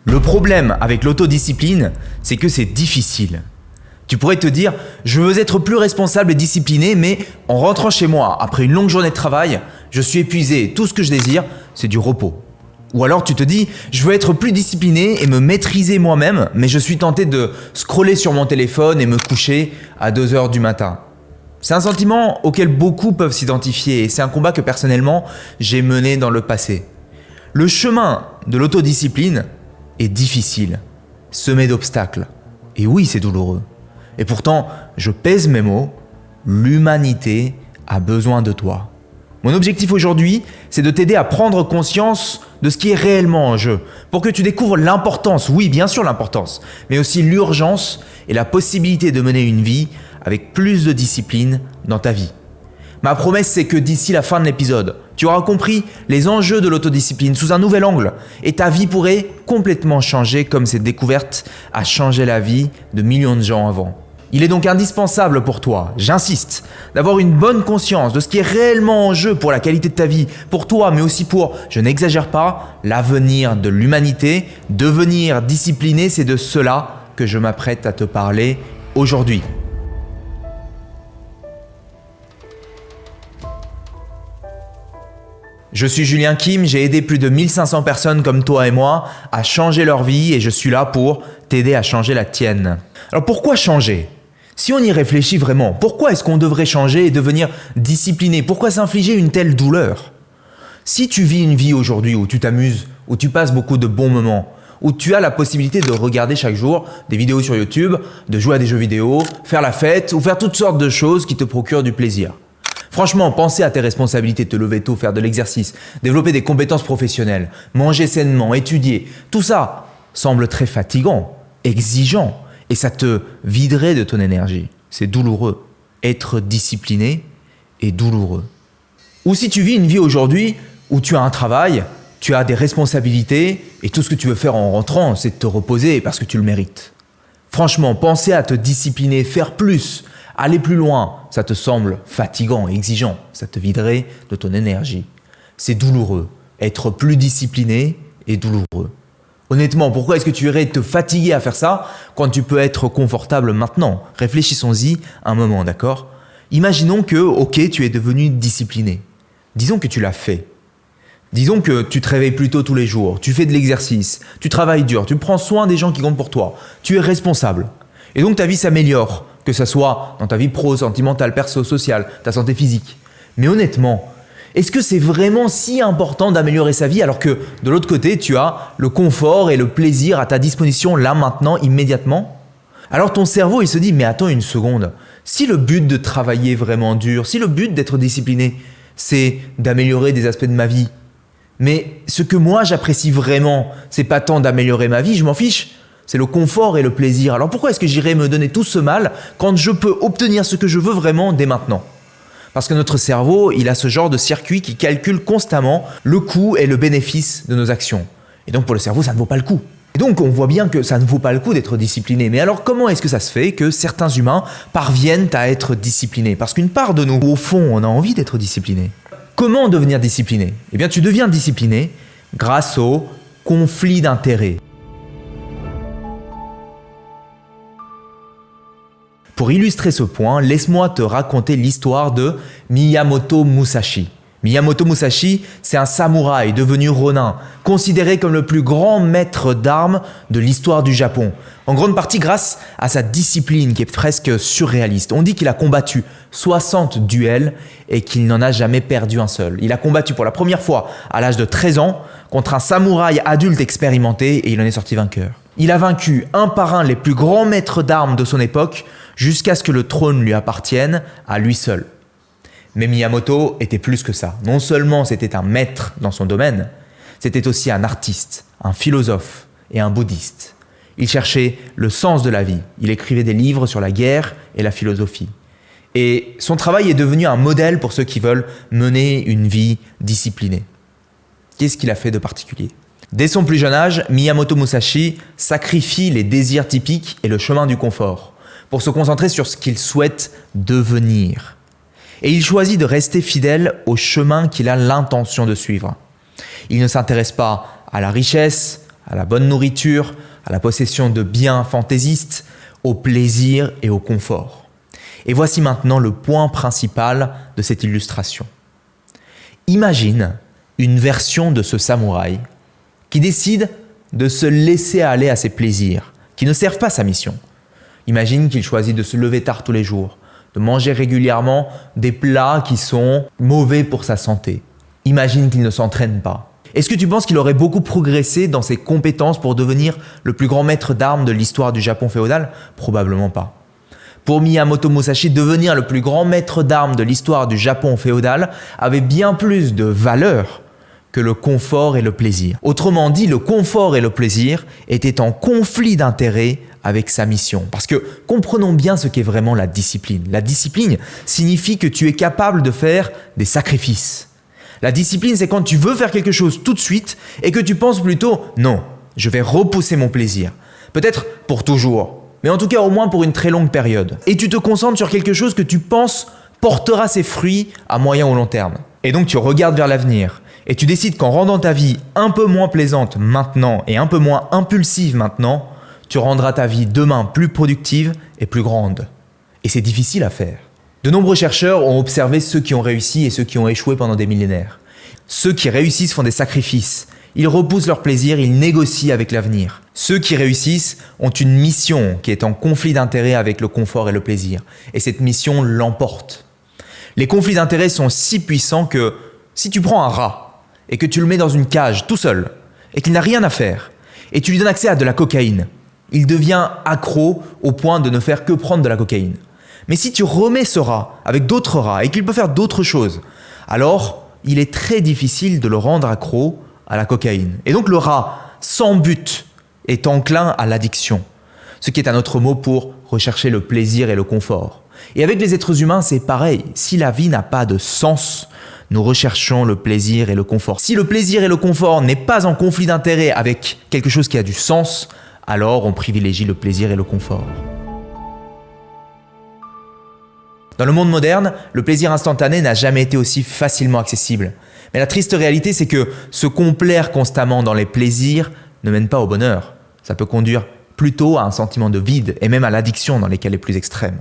Le problème avec l'autodiscipline, c'est que c'est difficile. Tu pourrais te dire, je veux être plus responsable et discipliné, mais en rentrant chez moi, après une longue journée de travail, je suis épuisé et tout ce que je désire, c'est du repos. Ou alors tu te dis, je veux être plus discipliné et me maîtriser moi-même, mais je suis tenté de scroller sur mon téléphone et me coucher à 2 heures du matin. C'est un sentiment auquel beaucoup peuvent s'identifier et c'est un combat que personnellement, j'ai mené dans le passé. Le chemin de l'autodiscipline est difficile, semé d'obstacles. Et oui, c'est douloureux. Et pourtant, je pèse mes mots, l'humanité a besoin de toi. Mon objectif aujourd'hui, c'est de t'aider à prendre conscience de ce qui est réellement en jeu, pour que tu découvres l'importance, oui bien sûr l'importance, mais aussi l'urgence et la possibilité de mener une vie avec plus de discipline dans ta vie. Ma promesse, c'est que d'ici la fin de l'épisode, tu auras compris les enjeux de l'autodiscipline sous un nouvel angle et ta vie pourrait complètement changer comme cette découverte a changé la vie de millions de gens avant. Il est donc indispensable pour toi, j'insiste, d'avoir une bonne conscience de ce qui est réellement en jeu pour la qualité de ta vie, pour toi, mais aussi pour, je n'exagère pas, l'avenir de l'humanité. Devenir discipliné, c'est de cela que je m'apprête à te parler aujourd'hui. Je suis Julien Kim, j'ai aidé plus de 1500 personnes comme toi et moi à changer leur vie et je suis là pour t'aider à changer la tienne. Alors pourquoi changer ? Si on y réfléchit vraiment, pourquoi est-ce qu'on devrait changer et devenir discipliné ? Pourquoi s'infliger une telle douleur ? Si tu vis une vie aujourd'hui où tu t'amuses, où tu passes beaucoup de bons moments, où tu as la possibilité de regarder chaque jour des vidéos sur YouTube, de jouer à des jeux vidéo, faire la fête ou faire toutes sortes de choses qui te procurent du plaisir. Franchement, penser à tes responsabilités, te lever tôt, faire de l'exercice, développer des compétences professionnelles, manger sainement, étudier, tout ça semble très fatigant, exigeant et ça te viderait de ton énergie. C'est douloureux. Être discipliné est douloureux. Ou si tu vis une vie aujourd'hui où tu as un travail, tu as des responsabilités et tout ce que tu veux faire en rentrant, c'est de te reposer parce que tu le mérites. Franchement, penser à te discipliner, faire plus, aller plus loin, ça te semble fatigant, exigeant, ça te viderait de ton énergie. C'est douloureux. Être plus discipliné est douloureux. Honnêtement, pourquoi est-ce que tu irais te fatiguer à faire ça quand tu peux être confortable maintenant ? Réfléchissons-y un moment, d'accord ? Imaginons que, ok, tu es devenu discipliné. Disons que tu l'as fait. Disons que tu te réveilles plus tôt tous les jours, tu fais de l'exercice, tu travailles dur, tu prends soin des gens qui comptent pour toi, tu es responsable. Et donc ta vie s'améliore, que ce soit dans ta vie pro, sentimentale, perso, sociale, ta santé physique. Mais honnêtement, est-ce que c'est vraiment si important d'améliorer sa vie alors que de l'autre côté, tu as le confort et le plaisir à ta disposition là, maintenant, immédiatement ? Alors ton cerveau, il se dit, mais attends une seconde, si le but de travailler vraiment dur, si le but d'être discipliné, c'est d'améliorer des aspects de ma vie, mais ce que moi j'apprécie vraiment, c'est pas tant d'améliorer ma vie, je m'en fiche, c'est le confort et le plaisir. Alors pourquoi est-ce que j'irais me donner tout ce mal quand je peux obtenir ce que je veux vraiment dès maintenant ? Parce que notre cerveau, il a ce genre de circuit qui calcule constamment le coût et le bénéfice de nos actions. Et donc pour le cerveau, ça ne vaut pas le coup. Et donc on voit bien que ça ne vaut pas le coup d'être discipliné. Mais alors comment est-ce que ça se fait que certains humains parviennent à être disciplinés ? Parce qu'une part de nous, au fond, on a envie d'être discipliné. Comment devenir discipliné ? Eh bien tu deviens discipliné grâce au conflit d'intérêts. Pour illustrer ce point, laisse-moi te raconter l'histoire de Miyamoto Musashi. Miyamoto Musashi, c'est un samouraï devenu ronin, considéré comme le plus grand maître d'armes de l'histoire du Japon. En grande partie grâce à sa discipline qui est presque surréaliste. On dit qu'il a combattu 60 duels et qu'il n'en a jamais perdu un seul. Il a combattu pour la première fois à l'âge de 13 ans contre un samouraï adulte expérimenté et il en est sorti vainqueur. Il a vaincu un par un les plus grands maîtres d'armes de son époque jusqu'à ce que le trône lui appartienne à lui seul. Mais Miyamoto était plus que ça. Non seulement c'était un maître dans son domaine, c'était aussi un artiste, un philosophe et un bouddhiste. Il cherchait le sens de la vie. Il écrivait des livres sur la guerre et la philosophie. Et son travail est devenu un modèle pour ceux qui veulent mener une vie disciplinée. Qu'est-ce qu'il a fait de particulier ? Dès son plus jeune âge, Miyamoto Musashi sacrifie les désirs typiques et le chemin du confort pour se concentrer sur ce qu'il souhaite devenir. Et il choisit de rester fidèle au chemin qu'il a l'intention de suivre. Il ne s'intéresse pas à la richesse, à la bonne nourriture, à la possession de biens fantaisistes, au plaisir et au confort. Et voici maintenant le point principal de cette illustration. Imagine une version de ce samouraï qui décide de se laisser aller à ses plaisirs, qui ne servent pas sa mission. Imagine qu'il choisit de se lever tard tous les jours, de manger régulièrement des plats qui sont mauvais pour sa santé. Imagine qu'il ne s'entraîne pas. Est-ce que tu penses qu'il aurait beaucoup progressé dans ses compétences pour devenir le plus grand maître d'armes de l'histoire du Japon féodal? Probablement pas. Pour Miyamoto Musashi, devenir le plus grand maître d'armes de l'histoire du Japon féodal avait bien plus de valeur que le confort et le plaisir. Autrement dit, le confort et le plaisir étaient en conflit d'intérêts avec sa mission. Parce que comprenons bien ce qu'est vraiment la discipline. La discipline signifie que tu es capable de faire des sacrifices. La discipline, c'est quand tu veux faire quelque chose tout de suite et que tu penses plutôt « non, je vais repousser mon plaisir ». Peut-être pour toujours, mais en tout cas au moins pour une très longue période. Et tu te concentres sur quelque chose que tu penses portera ses fruits à moyen ou long terme. Et donc tu regardes vers l'avenir et tu décides qu'en rendant ta vie un peu moins plaisante maintenant et un peu moins impulsive maintenant, tu rendras ta vie demain plus productive et plus grande. Et c'est difficile à faire. De nombreux chercheurs ont observé ceux qui ont réussi et ceux qui ont échoué pendant des millénaires. Ceux qui réussissent font des sacrifices. Ils repoussent leur plaisir, ils négocient avec l'avenir. Ceux qui réussissent ont une mission qui est en conflit d'intérêts avec le confort et le plaisir. Et cette mission l'emporte. Les conflits d'intérêts sont si puissants que si tu prends un rat et que tu le mets dans une cage tout seul et qu'il n'a rien à faire et tu lui donnes accès à de la cocaïne, il devient accro au point de ne faire que prendre de la cocaïne. Mais si tu remets ce rat avec d'autres rats et qu'il peut faire d'autres choses, alors il est très difficile de le rendre accro à la cocaïne. Et donc le rat, sans but, est enclin à l'addiction, ce qui est un autre mot pour rechercher le plaisir et le confort. Et avec les êtres humains, c'est pareil. Si la vie n'a pas de sens, nous recherchons le plaisir et le confort. Si le plaisir et le confort n'est pas en conflit d'intérêt avec quelque chose qui a du sens, alors on privilégie le plaisir et le confort. Dans le monde moderne, le plaisir instantané n'a jamais été aussi facilement accessible. Mais la triste réalité, c'est que se complaire constamment dans les plaisirs ne mène pas au bonheur. Ça peut conduire plutôt à un sentiment de vide et même à l'addiction dans les cas les plus extrêmes.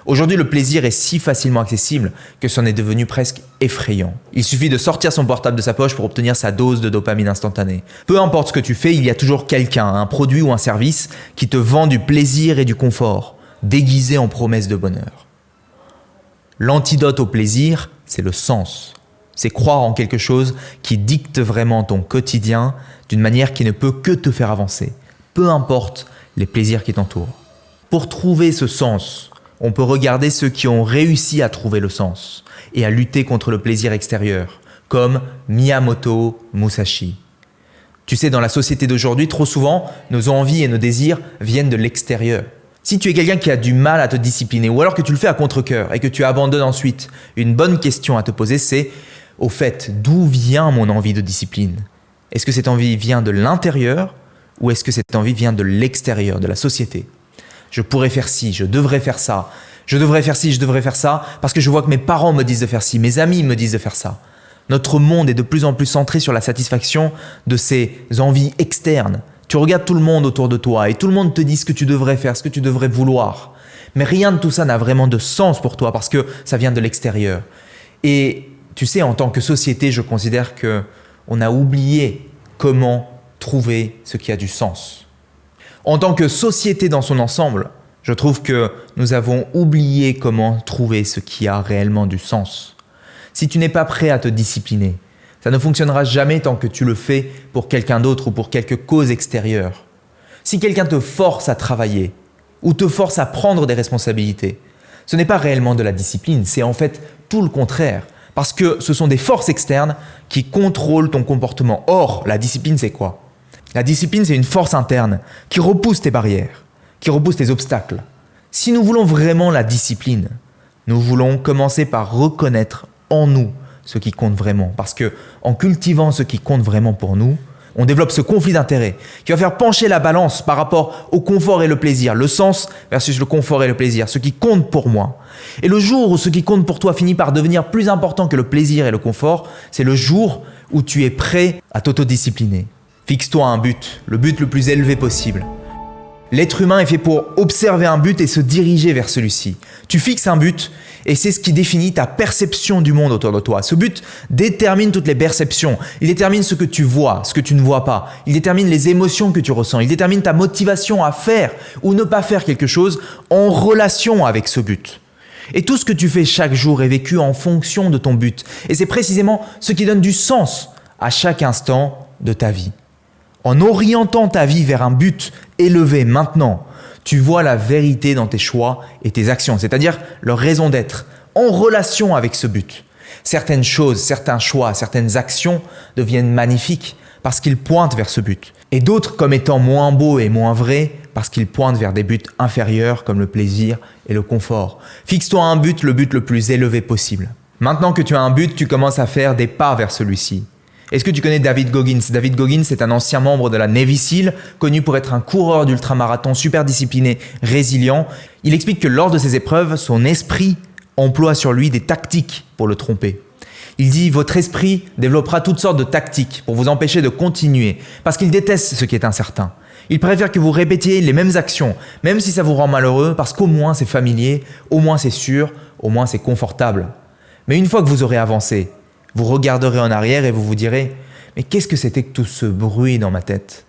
Aujourd'hui, le plaisir est si facilement accessible que c'en est devenu presque effrayant. Il suffit de sortir son portable de sa poche pour obtenir sa dose de dopamine instantanée. Peu importe ce que tu fais, il y a toujours quelqu'un, un produit ou un service qui te vend du plaisir et du confort, déguisé en promesse de bonheur. L'antidote au plaisir, c'est le sens. C'est croire en quelque chose qui dicte vraiment ton quotidien d'une manière qui ne peut que te faire avancer, peu importe les plaisirs qui t'entourent. Pour trouver ce sens, on peut regarder ceux qui ont réussi à trouver le sens et à lutter contre le plaisir extérieur, comme Miyamoto Musashi. Tu sais, dans la société d'aujourd'hui, trop souvent, nos envies et nos désirs viennent de l'extérieur. Si tu es quelqu'un qui a du mal à te discipliner ou alors que tu le fais à contre-cœur et que tu abandonnes ensuite, une bonne question à te poser c'est « Au fait, d'où vient mon envie de discipline ? Est-ce que cette envie vient de l'intérieur ou est-ce que cette envie vient de l'extérieur, de la société ? Je pourrais faire ci, je devrais faire ça, je devrais faire ci, je devrais faire ça parce que je vois que mes parents me disent de faire ci, mes amis me disent de faire ça. » Notre monde est de plus en plus centré sur la satisfaction de ces envies externes. Tu regardes tout le monde autour de toi et tout le monde te dit ce que tu devrais faire, ce que tu devrais vouloir. Mais rien de tout ça n'a vraiment de sens pour toi parce que ça vient de l'extérieur. Et tu sais, en tant que société, je considère qu'on a oublié comment trouver ce qui a du sens. En tant que société dans son ensemble, je trouve que nous avons oublié comment trouver ce qui a réellement du sens. Si tu n'es pas prêt à te discipliner, ça ne fonctionnera jamais tant que tu le fais pour quelqu'un d'autre ou pour quelque cause extérieure. Si quelqu'un te force à travailler ou te force à prendre des responsabilités, ce n'est pas réellement de la discipline, c'est en fait tout le contraire. Parce que ce sont des forces externes qui contrôlent ton comportement. Or, la discipline, c'est quoi ? La discipline, c'est une force interne qui repousse tes barrières, qui repousse tes obstacles. Si nous voulons vraiment la discipline, nous voulons commencer par reconnaître en nous ce qui compte vraiment. Parce que en cultivant ce qui compte vraiment pour nous, on développe ce conflit d'intérêts qui va faire pencher la balance par rapport au confort et le plaisir, le sens versus le confort et le plaisir, ce qui compte pour moi. Et le jour où ce qui compte pour toi finit par devenir plus important que le plaisir et le confort, c'est le jour où tu es prêt à t'autodiscipliner. Fixe-toi un but, le but le plus élevé possible. L'être humain est fait pour observer un but et se diriger vers celui-ci. Tu fixes un but et c'est ce qui définit ta perception du monde autour de toi. Ce but détermine toutes les perceptions. Il détermine ce que tu vois, ce que tu ne vois pas. Il détermine les émotions que tu ressens. Il détermine ta motivation à faire ou ne pas faire quelque chose en relation avec ce but. Et tout ce que tu fais chaque jour est vécu en fonction de ton but. Et c'est précisément ce qui donne du sens à chaque instant de ta vie. En orientant ta vie vers un but élevé maintenant, tu vois la vérité dans tes choix et tes actions, c'est-à-dire leur raison d'être, en relation avec ce but. Certaines choses, certains choix, certaines actions deviennent magnifiques parce qu'ils pointent vers ce but. Et d'autres comme étant moins beaux et moins vrais parce qu'ils pointent vers des buts inférieurs comme le plaisir et le confort. Fixe-toi un but, le but le plus élevé possible. Maintenant que tu as un but, tu commences à faire des pas vers celui-ci. Est-ce que tu connais David Goggins? David Goggins est un ancien membre de la Navy SEAL, connu pour être un coureur d'ultramarathon super discipliné, résilient. Il explique que lors de ses épreuves, son esprit emploie sur lui des tactiques pour le tromper. Il dit « Votre esprit développera toutes sortes de tactiques pour vous empêcher de continuer, parce qu'il déteste ce qui est incertain. Il préfère que vous répétiez les mêmes actions, même si ça vous rend malheureux, parce qu'au moins c'est familier, au moins c'est sûr, au moins c'est confortable. Mais une fois que vous aurez avancé, vous regarderez en arrière et vous vous direz « Mais qu'est-ce que c'était que tout ce bruit dans ma tête ?»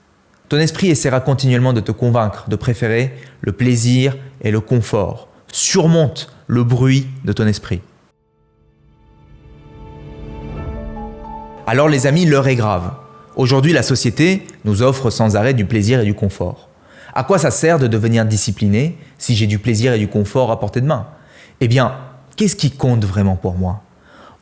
Ton esprit essaiera continuellement de te convaincre de préférer le plaisir et le confort. Surmonte le bruit de ton esprit. Alors les amis, l'heure est grave. Aujourd'hui, la société nous offre sans arrêt du plaisir et du confort. À quoi ça sert de devenir discipliné si j'ai du plaisir et du confort à portée de main? Eh bien, qu'est-ce qui compte vraiment pour moi?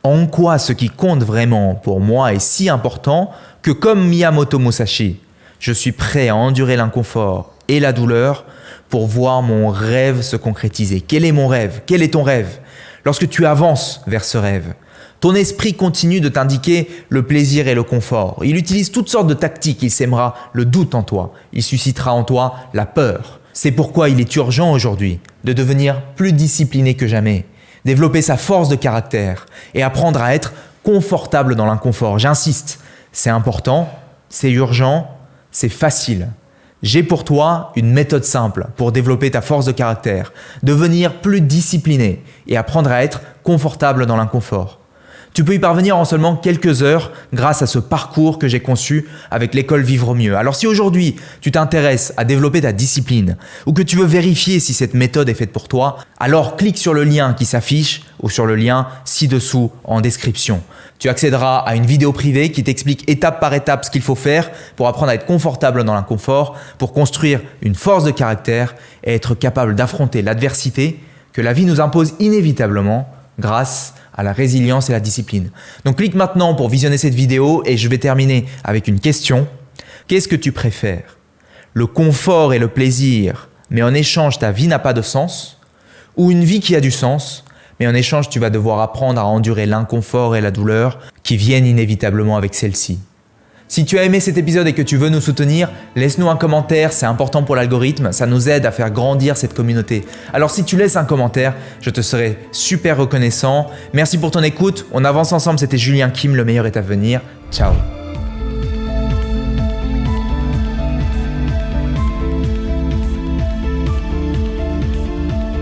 En quoi ce qui compte vraiment pour moi est si important que comme Miyamoto Musashi, je suis prêt à endurer l'inconfort et la douleur pour voir mon rêve se concrétiser. Quel est mon rêve? Quel est ton rêve? Lorsque tu avances vers ce rêve, ton esprit continue de t'indiquer le plaisir et le confort. Il utilise toutes sortes de tactiques. Il sèmera le doute en toi. Il suscitera en toi la peur. C'est pourquoi il est urgent aujourd'hui de devenir plus discipliné que jamais, développer sa force de caractère et apprendre à être confortable dans l'inconfort. J'insiste, c'est important, c'est urgent, c'est facile. J'ai pour toi une méthode simple pour développer ta force de caractère, devenir plus discipliné et apprendre à être confortable dans l'inconfort. Tu peux y parvenir en seulement quelques heures grâce à ce parcours que j'ai conçu avec l'école Vivre Mieux. Alors si aujourd'hui tu t'intéresses à développer ta discipline ou que tu veux vérifier si cette méthode est faite pour toi, alors clique sur le lien qui s'affiche ou sur le lien ci-dessous en description. Tu accéderas à une vidéo privée qui t'explique étape par étape ce qu'il faut faire pour apprendre à être confortable dans l'inconfort, pour construire une force de caractère et être capable d'affronter l'adversité que la vie nous impose inévitablement grâce à la résilience et la discipline. Donc clique maintenant pour visionner cette vidéo et je vais terminer avec une question. Qu'est-ce que tu préfères? Le confort et le plaisir, mais en échange ta vie n'a pas de sens? Ou une vie qui a du sens, mais en échange tu vas devoir apprendre à endurer l'inconfort et la douleur qui viennent inévitablement avec celle-ci? Si tu as aimé cet épisode et que tu veux nous soutenir, laisse-nous un commentaire, c'est important pour l'algorithme, ça nous aide à faire grandir cette communauté. Alors si tu laisses un commentaire, je te serai super reconnaissant. Merci pour ton écoute, on avance ensemble, c'était Julien Kim, le meilleur est à venir. Ciao.